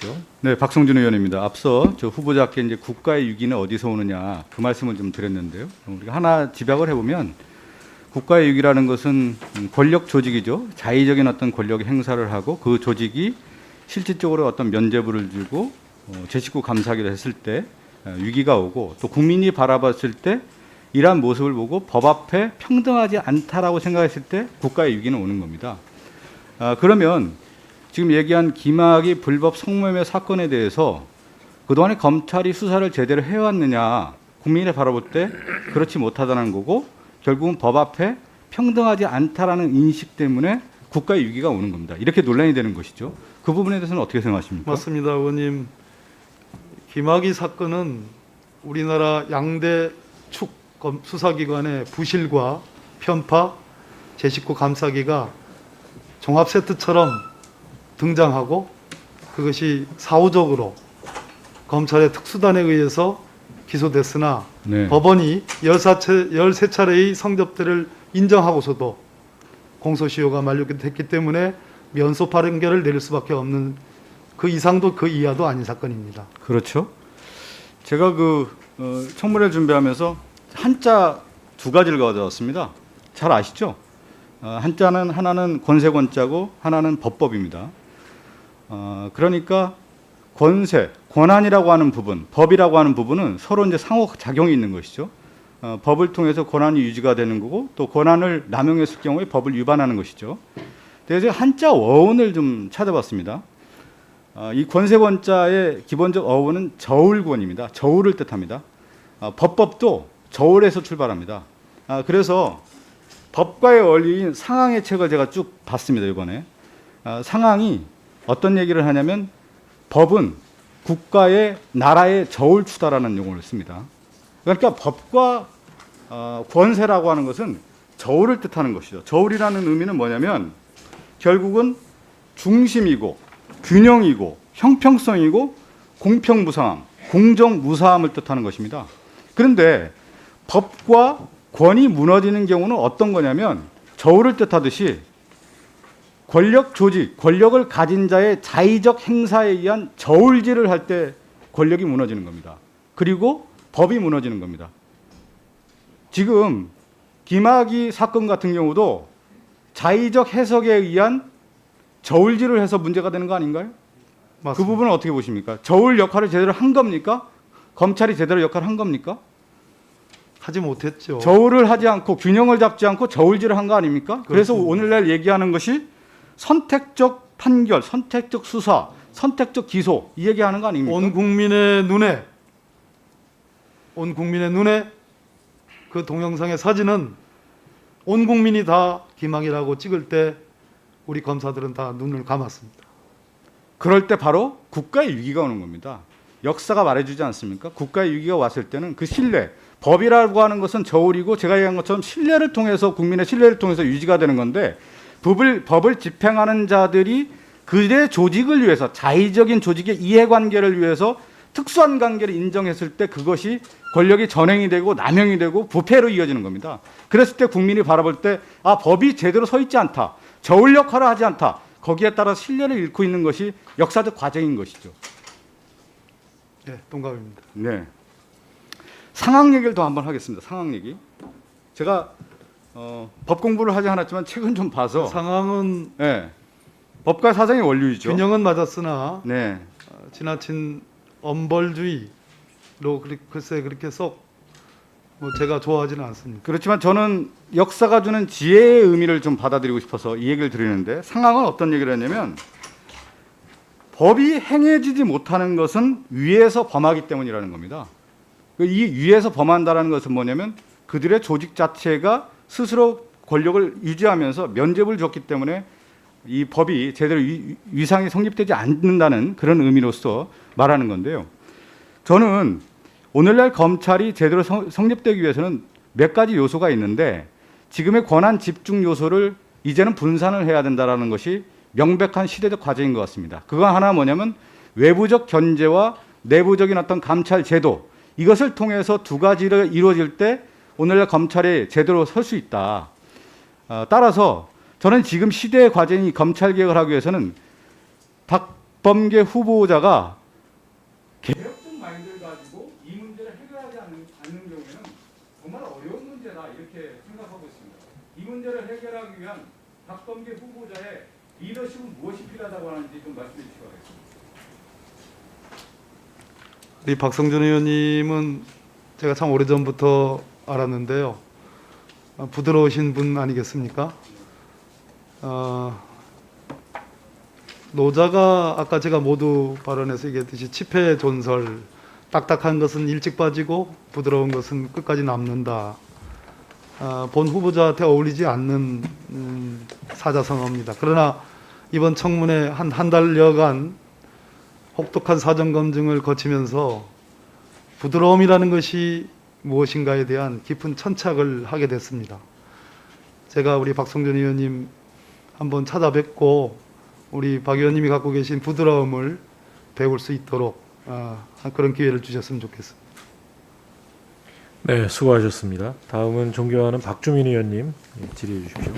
주십시오. 네, 박성준 의원입니다. 앞서 저 후보자께 이제 국가의 위기는 어디서 오느냐 그 말씀을 좀 드렸는데요. 우리가 하나 집약을 해보면 국가의 위기라는 것은 권력 조직이죠. 자의적인 어떤 권력 행사를 하고 그 조직이 실질적으로 어떤 면죄부를 주고 제 식구 감사하기를 했을 때 위기가 오고 또 국민이 바라봤을 때 이러한 모습을 보고 법 앞에 평등하지 않다라고 생각했을 때 국가의 위기는 오는 겁니다. 그러면 지금 얘기한 김학의 불법 성매매 사건에 대해서 그동안에 검찰이 수사를 제대로 해왔느냐 국민이 바라볼 때 그렇지 못하다는 거고 결국은 법 앞에 평등하지 않다라는 인식 때문에 국가의 위기가 오는 겁니다. 이렇게 논란이 되는 것이죠. 그 부분에 대해서는 어떻게 생각하십니까? 맞습니다, 의원님. 김학의 사건은 우리나라 양대 축 수사기관의 부실과 편파, 제 식구 감싸기가 종합 세트처럼 등장하고 그것이 사후적으로 검찰의 특수단에 의해서 기소됐으나 네. 법원이 13차례의 성접대를 인정하고서도 공소시효가 만료됐기 때문에 면소 판결을 내릴 수밖에 없는 그 이상도 그 이하도 아닌 사건입니다. 그렇죠. 제가 청문회를 준비하면서 한자 두 가지를 가져왔습니다. 잘 아시죠? 한자는 하나는 권세권자고 하나는 법법입니다. 그러니까 권세, 권한이라고 하는 부분, 법이라고 하는 부분은 서로 이제 상호작용이 있는 것이죠. 법을 통해서 권한이 유지가 되는 거고 또 권한을 남용했을 경우에 법을 위반하는 것이죠. 그래서 한자 어원을 좀 찾아봤습니다. 이 권세권자의 기본적 어원은 저울권입니다. 저울을 뜻합니다. 법법도 저울에서 출발합니다. 그래서 법과의 어울린 상항의 책을 제가 쭉 봤습니다. 이번에 상항이 어떤 얘기를 하냐면 법은 국가의 나라의 저울추다라는 용어를 씁니다. 그러니까 법과 권세라고 하는 것은 저울을 뜻하는 것이죠. 저울이라는 의미는 뭐냐면 결국은 중심이고 균형이고 형평성이고 공평무상함, 공정무사함을 뜻하는 것입니다. 그런데 법과 권이 무너지는 경우는 어떤 거냐면 저울을 뜻하듯이 권력 조직, 권력을 가진 자의 자의적 행사에 의한 저울질을 할 때 권력이 무너지는 겁니다. 그리고 법이 무너지는 겁니다. 지금 김학의 사건 같은 경우도 자의적 해석에 의한 저울질을 해서 문제가 되는 거 아닌가요? 맞습니다. 그 부분은 어떻게 보십니까? 저울 역할을 제대로 한 겁니까? 검찰이 제대로 역할을 한 겁니까? 하지 못했죠. 저울을 하지 않고 균형을 잡지 않고 저울질을 한 거 아닙니까? 그래서 그렇습니다. 오늘날 얘기하는 것이 선택적 판결, 선택적 수사, 선택적 기소 이 얘기하는 거 아닙니까? 온 국민의 눈에 그 동영상의 사진은 온 국민이 다 김학이라고 찍을 때 우리 검사들은 다 눈을 감았습니다. 그럴 때 바로 국가의 위기가 오는 겁니다. 역사가 말해주지 않습니까? 국가의 위기가 왔을 때는 그 신뢰, 법이라고 하는 것은 저울이고 제가 얘기한 것처럼 신뢰를 통해서 국민의 신뢰를 통해서 유지가 되는 건데 법을 집행하는 자들이 그들의 조직을 위해서 자의적인 조직의 이해관계를 위해서 특수한 관계를 인정했을 때 그것이 권력이 전행이 되고 남용이 되고 부패로 이어지는 겁니다. 그랬을 때 국민이 바라볼 때 법이 제대로 서 있지 않다. 저울 역할을 하지 않다. 거기에 따라 신뢰를 잃고 있는 것이 역사적 과정인 것이죠. 네, 동감입니다. 네. 상황 얘기를 더 한번 하겠습니다. 상황 얘기. 제가 법 공부를 하지 않았지만 책은 좀 봐서 상황은 네. 법과 사정의 원류이죠. 균형은 맞았으나 네. 지나친 엄벌주의로 글쎄 그렇게 썩 제가 좋아하지는 않습니다. 그렇지만 저는 역사가 주는 지혜의 의미를 좀 받아들이고 싶어서 이 얘기를 드리는데 상황은 어떤 얘기를 했냐면 법이 행해지지 못하는 것은 위에서 범하기 때문이라는 겁니다. 이 위에서 범한다는 것은 뭐냐면 그들의 조직 자체가 스스로 권력을 유지하면서 면죄부를 줬기 때문에 이 법이 제대로 위상이 성립되지 않는다는 그런 의미로서 말하는 건데요. 저는 오늘날 검찰이 제대로 성립되기 위해서는 몇 가지 요소가 있는데 지금의 권한 집중 요소를 이제는 분산을 해야 된다는 것이 명백한 시대적 과제인 것 같습니다. 그거 하나 뭐냐면 외부적 견제와 내부적인 어떤 감찰 제도 이것을 통해서 두 가지를 이루어질 때 오늘날 검찰이 제대로 설 수 있다. 따라서 저는 지금 시대의 과제인 검찰개혁을 하기 위해서는 박범계 후보자가 개혁적 마인드를 가지고 이 문제를 해결하지 않는 경우에는 정말 어려운 문제다 이렇게 생각하고 있습니다. 이 문제를 해결하기 위한 박범계 후보자의 리더십은 무엇이 필요하다고 하는지 좀 말씀해 주시기 바라겠습니다. 우리 박성준 의원님은 제가 참 오래전부터 알았는데요. 부드러우신 분 아니겠습니까? 노자가 아까 제가 모두 발언에서 얘기했듯이 치패존설, 딱딱한 것은 일찍 빠지고 부드러운 것은 끝까지 남는다. 본 후보자한테 어울리지 않는 사자성어입니다. 그러나 이번 청문회 한 달여간 혹독한 사정 검증을 거치면서 부드러움이라는 것이 무엇인가에 대한 깊은 천착을 하게 됐습니다. 제가 우리 박성준 의원님 한번 찾아뵙고 우리 박 의원님이 갖고 계신 부드러움을 배울 수 있도록 그런 기회를 주셨으면 좋겠습니다. 네, 수고하셨습니다. 다음은 존경하는 박주민 의원님 질의해 주십시오.